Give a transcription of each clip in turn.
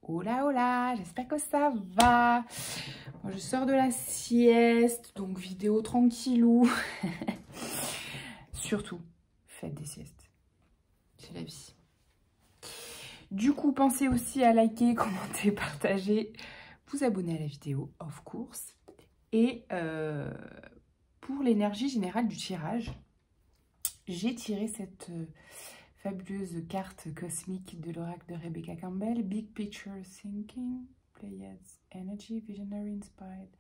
Hola, j'espère que ça va. Moi, je sors de la sieste, donc vidéo tranquillou. Surtout, faites des siestes. C'est la vie. Du coup, pensez aussi à liker, commenter, partager, vous abonner à la vidéo, of course. Et pour l'énergie générale du tirage, j'ai tiré cette fabuleuse carte cosmique de l'oracle de Rebecca Campbell, Big Picture Thinking, Pleiades, Energy, Visionary, Inspired,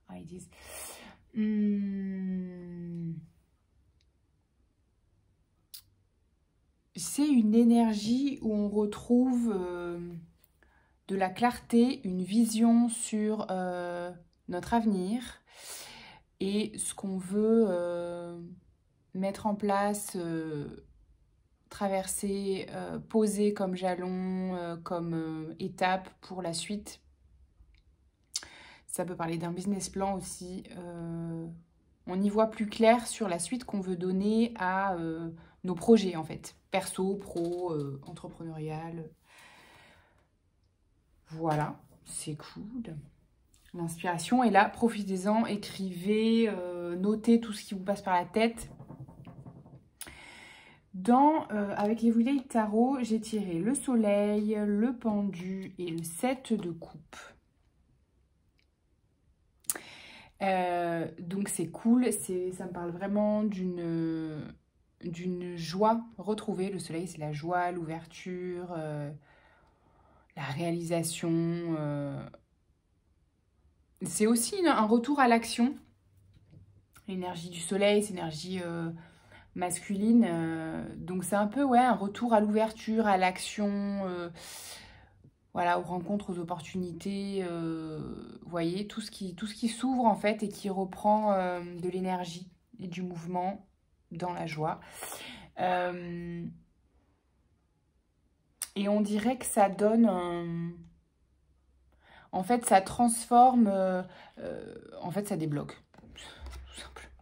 Ideas. C'est une énergie où on retrouve de la clarté, une vision sur notre avenir et ce qu'on veut mettre en place, traverser, poser comme jalon, comme étape pour la suite. Ça peut parler d'un business plan aussi. On y voit plus clair sur la suite qu'on veut donner à nos projets en fait. Perso, pro, entrepreneurial. Voilà, c'est cool. L'inspiration est là, profitez-en, écrivez, notez tout ce qui vous passe par la tête. Avec les Everyday Tarot, j'ai tiré le soleil, le pendu et le 7 de coupe. Donc c'est cool, ça me parle vraiment d'une joie retrouvée. Le soleil, c'est la joie, l'ouverture, la réalisation. C'est aussi un retour à l'action. L'énergie du soleil, c'est l'énergie masculine. Donc c'est un peu un retour à l'ouverture, à l'action, voilà, aux rencontres, aux opportunités. Vous voyez, tout ce qui s'ouvre en fait et qui reprend de l'énergie et du mouvement dans la joie. Et on dirait que ça donne en fait, ça transforme, en fait, ça débloque, tout simplement.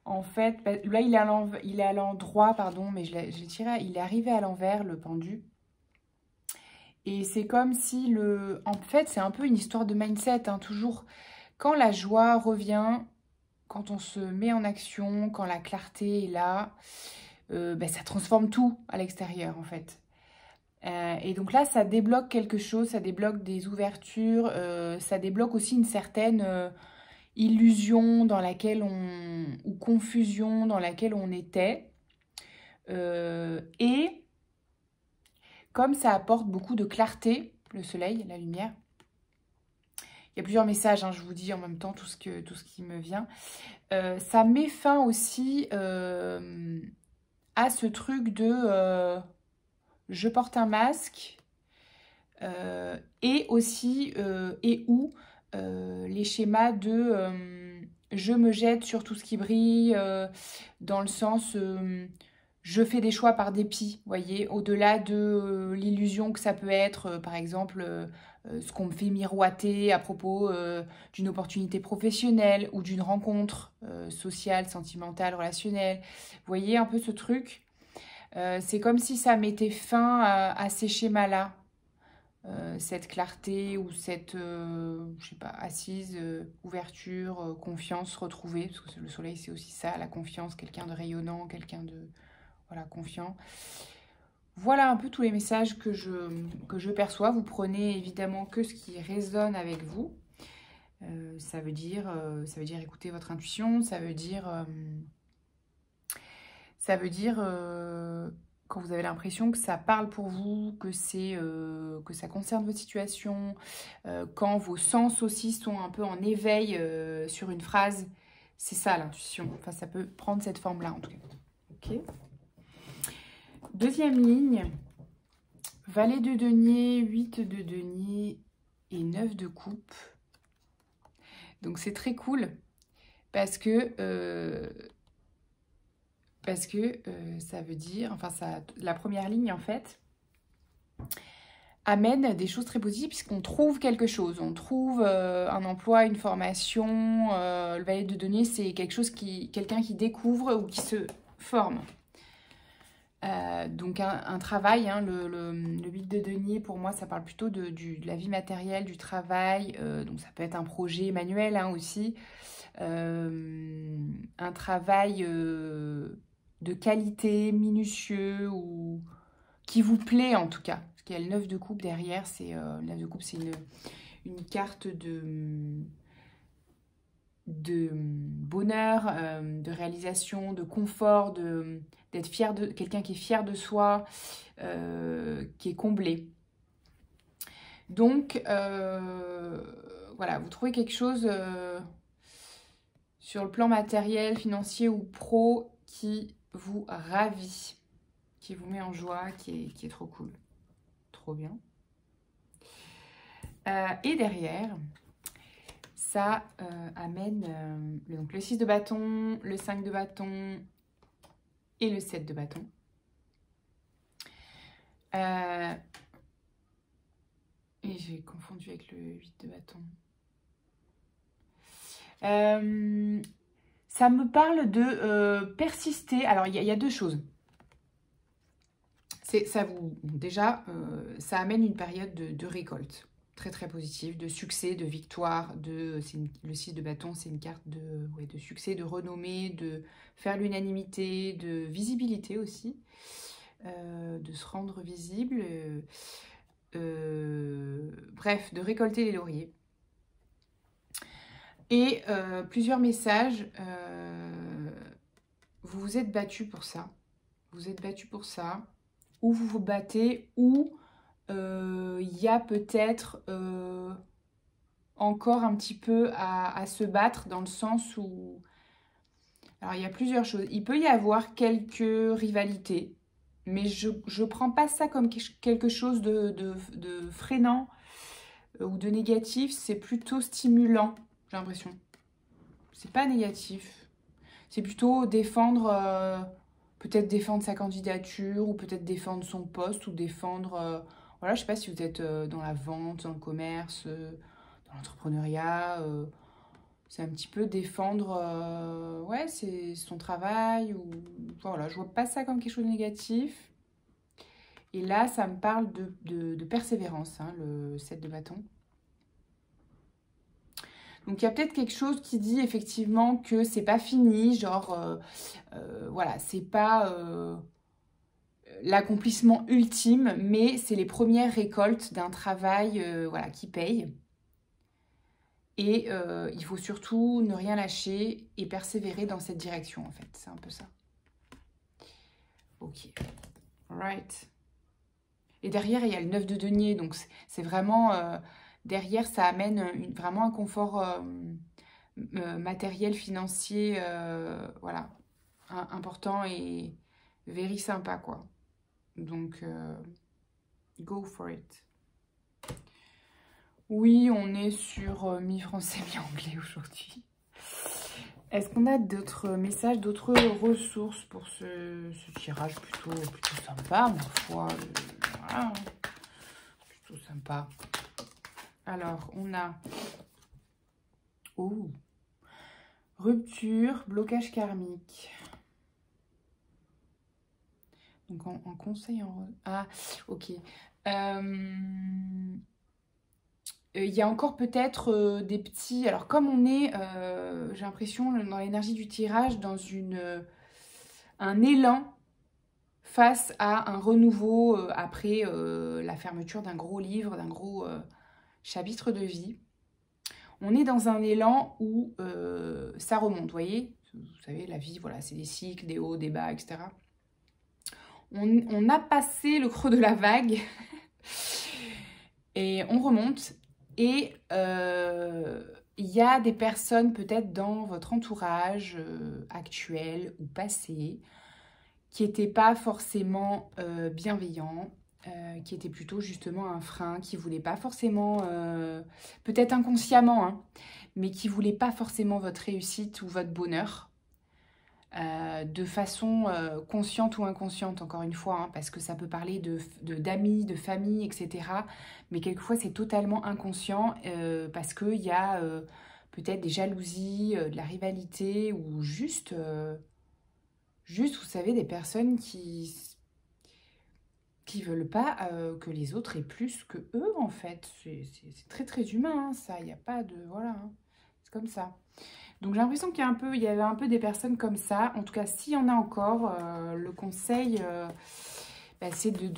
En fait, là, il est à l'endroit, pardon, mais je l'ai tiré, il est arrivé à l'envers, le pendu. Et c'est comme si en fait, c'est un peu une histoire de mindset, hein, toujours. Quand la joie revient, quand on se met en action, quand la clarté est là, ça transforme tout à l'extérieur, en fait. Et donc là, ça débloque quelque chose, ça débloque des ouvertures, ça débloque aussi une certaine illusion dans laquelle ou confusion dans laquelle on était. Et comme ça apporte beaucoup de clarté, le soleil, la lumière, il y a plusieurs messages, hein, je vous dis en même temps tout ce qui me vient. Ça met fin aussi à ce truc de je porte un masque et aussi les schémas de je me jette sur tout ce qui brille dans le sens je fais des choix par dépit, voyez, au-delà de l'illusion que ça peut être, par exemple, ce qu'on me fait miroiter à propos d'une opportunité professionnelle ou d'une rencontre sociale, sentimentale, relationnelle. Vous voyez un peu ce truc? C'est comme si ça mettait fin à ces schémas-là. Cette clarté ou cette, je sais pas, assise, ouverture, confiance retrouvée. Parce que le soleil, c'est aussi ça, la confiance, quelqu'un de rayonnant, quelqu'un de... Voilà, confiant. Voilà un peu tous les messages que je perçois. Vous prenez évidemment que ce qui résonne avec vous. Ça veut dire écouter votre intuition. Ça veut dire quand vous avez l'impression que ça parle pour vous, que ça concerne votre situation. Quand vos sens aussi sont un peu en éveil sur une phrase. C'est ça l'intuition. Enfin, ça peut prendre cette forme-là en tout cas. Ok. Deuxième ligne, valet de denier, 8 de denier et 9 de coupe. Donc c'est très cool parce que ça veut dire, enfin la première ligne en fait, amène des choses très positives puisqu'on trouve quelque chose. On trouve un emploi, une formation. Le valet de denier, c'est quelqu'un qui découvre ou qui se forme. Donc un travail, hein, le 8 de denier, pour moi, ça parle plutôt de la vie matérielle, du travail. Donc ça peut être un projet manuel hein, aussi. Un travail de qualité, minutieux, ou qui vous plaît en tout cas. Parce qu'il y a le 9 de coupe derrière. Le 9 de coupe, c'est une carte de bonheur, de réalisation, de confort, d'être fier de quelqu'un qui est fier de soi, qui est comblé. Donc, voilà, vous trouvez quelque chose sur le plan matériel, financier ou pro qui vous ravit, qui vous met en joie, qui est trop cool. Trop bien. Et derrière... ça amène donc le 6 de bâton, le 5 de bâton et le 7 de bâton. Et j'ai confondu avec le 8 de bâton. Ça me parle de persister. Alors, il y a deux choses. Déjà, ça amène une période de récolte. Très très positif, de succès, de victoire, le 6 de bâton, c'est une carte de succès, de renommée, de faire l'unanimité, de visibilité aussi, de se rendre visible, bref, de récolter les lauriers. Et plusieurs messages, vous vous êtes battu pour ça, ou vous vous battez, ou... il y a peut-être encore un petit peu à se battre dans le sens où... Alors, il y a plusieurs choses. Il peut y avoir quelques rivalités, mais je ne prends pas ça comme quelque chose de freinant ou de négatif. C'est plutôt stimulant, j'ai l'impression. C'est pas négatif. C'est plutôt défendre... peut-être défendre sa candidature ou peut-être défendre son poste ou défendre... voilà, je ne sais pas si vous êtes dans la vente, dans le commerce, dans l'entrepreneuriat. C'est un petit peu défendre, ouais, c'est son travail. Ou voilà, je ne vois pas ça comme quelque chose de négatif. Et là, ça me parle de persévérance, hein, le 7 de bâton. Donc, il y a peut-être quelque chose qui dit effectivement que c'est pas fini, genre, voilà, c'est pas l'accomplissement ultime, mais c'est les premières récoltes d'un travail voilà, qui paye. Et il faut surtout ne rien lâcher et persévérer dans cette direction, en fait. C'est un peu ça. Ok. Right. Et derrière, il y a le 9 de denier, donc c'est vraiment... derrière, ça amène vraiment un confort matériel, financier, voilà, important et very sympa, quoi. Donc, go for it. Oui, on est sur mi-français, mi-anglais aujourd'hui. Est-ce qu'on a d'autres messages, d'autres ressources pour ce tirage plutôt sympa, ma foi. Voilà. Plutôt sympa. Alors, on a... Oh, rupture, blocage karmique. Donc, en conseil... Ah, ok. Il y a encore peut-être des petits... Alors, comme on est, j'ai l'impression, dans l'énergie du tirage, dans un élan face à un renouveau après la fermeture d'un gros livre, d'un gros chapitre de vie. On est dans un élan où ça remonte, vous voyez? Vous savez, la vie, voilà, c'est des cycles, des hauts, des bas, etc. On a passé le creux de la vague et on remonte. Et il y a des personnes peut-être dans votre entourage actuel ou passé qui n'étaient pas forcément bienveillants, qui étaient plutôt justement un frein, qui ne voulaient pas forcément, peut-être inconsciemment, hein, mais qui ne voulaient pas forcément votre réussite ou votre bonheur. De façon consciente ou inconsciente, encore une fois, hein, parce que ça peut parler d'amis, de famille, etc. Mais quelquefois, c'est totalement inconscient parce qu'il y a peut-être des jalousies, de la rivalité ou juste, vous savez, des personnes qui qui veulent pas que les autres aient plus que eux, en fait. C'est très, très humain, hein, ça. Il n'y a pas de... Voilà, hein. C'est comme ça. Donc, j'ai l'impression qu'il y avait un peu des personnes comme ça. En tout cas, s'il y en a encore, le conseil, bah, c'est de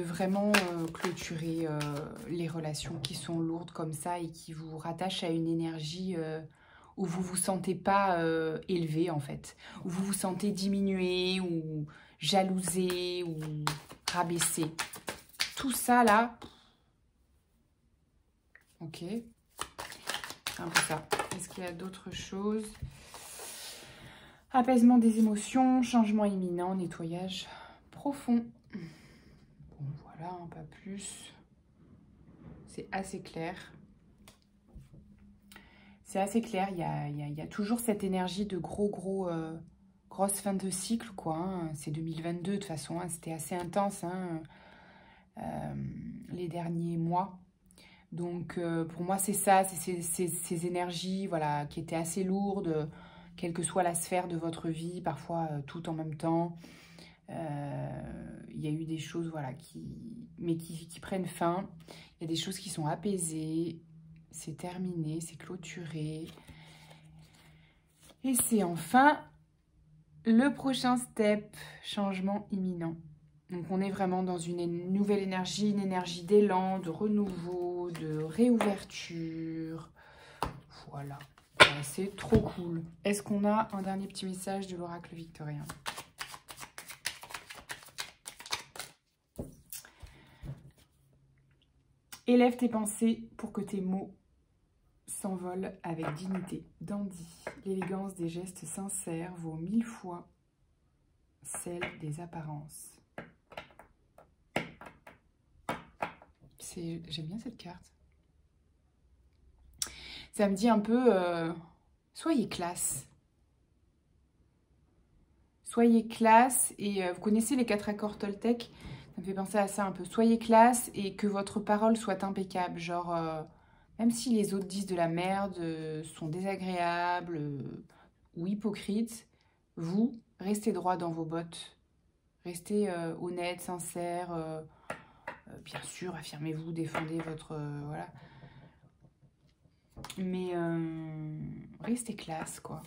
vraiment clôturer les relations qui sont lourdes comme ça et qui vous rattachent à une énergie où vous vous sentez pas élevé, en fait. Où vous vous sentez diminué ou jalousé ou rabaissé. Tout ça, là... Ok. C'est un peu ça. Est-ce qu'il y a d'autres choses? Apaisement des émotions, changement imminent, nettoyage profond. Bon, voilà, hein, pas plus. C'est assez clair. C'est assez clair. Il y a toujours cette énergie de grosse fin de cycle, quoi. Hein. C'est 2022, de toute façon. Hein. C'était assez intense, hein, les derniers mois. Donc, pour moi, c'est ça. C'est ces énergies, voilà, qui étaient assez lourdes, quelle que soit la sphère de votre vie, parfois tout en même temps. Il y a eu des choses, voilà, qui prennent fin. Il y a des choses qui sont apaisées. C'est terminé, c'est clôturé. Et c'est enfin le prochain step, changement imminent. Donc on est vraiment dans une nouvelle énergie, une énergie d'élan, de renouveau, de réouverture. Voilà, c'est trop cool. Est-ce qu'on a un dernier petit message de l'oracle victorien ? Élève tes pensées pour que tes mots s'envolent avec dignité. Dandy, l'élégance des gestes sincères vaut 1000 fois celle des apparences. J'aime bien cette carte. Ça me dit un peu, soyez classe. Soyez classe, et vous connaissez les 4 accords Toltec? Ça me fait penser à ça un peu. Soyez classe et que votre parole soit impeccable. Genre, même si les autres disent de la merde, sont désagréables ou hypocrites, vous, restez droit dans vos bottes. Restez honnête, sincère. Bien sûr, affirmez-vous, défendez votre... voilà. Mais restez classe, quoi.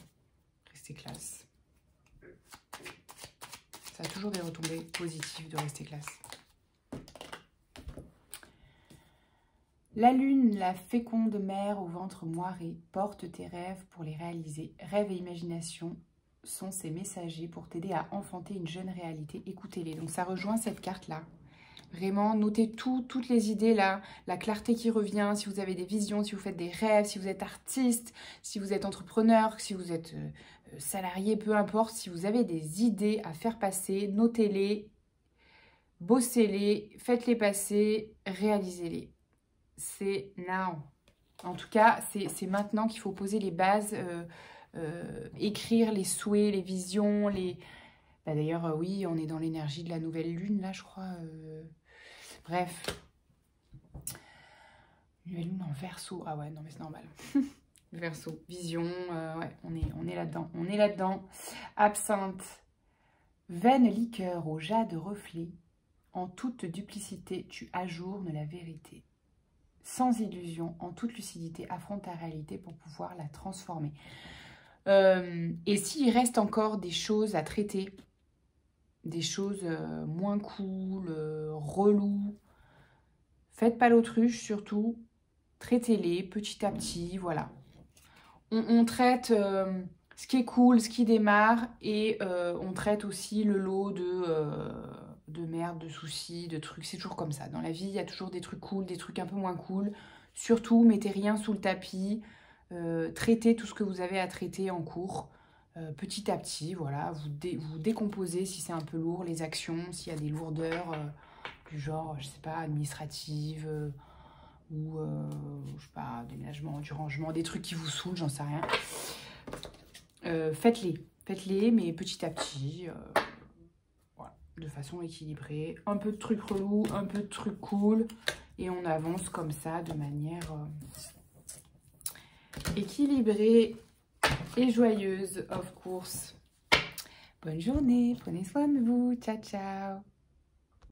Restez classe. Ça a toujours des retombées positives de rester classe. La lune, la féconde mère au ventre moiré, porte tes rêves pour les réaliser. Rêve et imagination sont ses messagers pour t'aider à enfanter une jeune réalité. Écoutez-les. Donc ça rejoint cette carte-là. Vraiment, notez toutes les idées là, la clarté qui revient, si vous avez des visions, si vous faites des rêves, si vous êtes artiste, si vous êtes entrepreneur, si vous êtes salarié, peu importe, si vous avez des idées à faire passer, notez-les, bossez-les, faites-les passer, réalisez-les. C'est now. En tout cas, c'est maintenant qu'il faut poser les bases, écrire les souhaits, les visions, les... Bah, d'ailleurs, oui, on est dans l'énergie de la nouvelle lune, là, je crois. Bref. Nouvelle lune en Verseau. Ah ouais, non, mais c'est normal. Verseau, vision, ouais, on est là-dedans. On est là-dedans. Absinthe. Vaine liqueur au jade reflet. En toute duplicité, tu ajournes la vérité. Sans illusion, en toute lucidité, affronte ta réalité pour pouvoir la transformer. Et s'il reste encore des choses à traiter, des choses moins cool, relou, faites pas l'autruche surtout, traitez-les petit à petit, voilà. On traite ce qui est cool, ce qui démarre, et on traite aussi le lot de merde, de soucis, de trucs. C'est toujours comme ça. Dans la vie, il y a toujours des trucs cool, des trucs un peu moins cool. Surtout, mettez rien sous le tapis. Traitez tout ce que vous avez à traiter en cours. Petit à petit, voilà. Vous décomposez si c'est un peu lourd, les actions, s'il y a des lourdeurs du genre, je sais pas, administrative ou, je sais pas, déménagement, du rangement, des trucs qui vous saoulent, j'en sais rien. Faites-les, mais petit à petit. Voilà, de façon équilibrée. Un peu de trucs relous, un peu de trucs cool. Et on avance comme ça de manière équilibrée et joyeuse, of course. Bonne journée, prenez soin de vous. Ciao, ciao.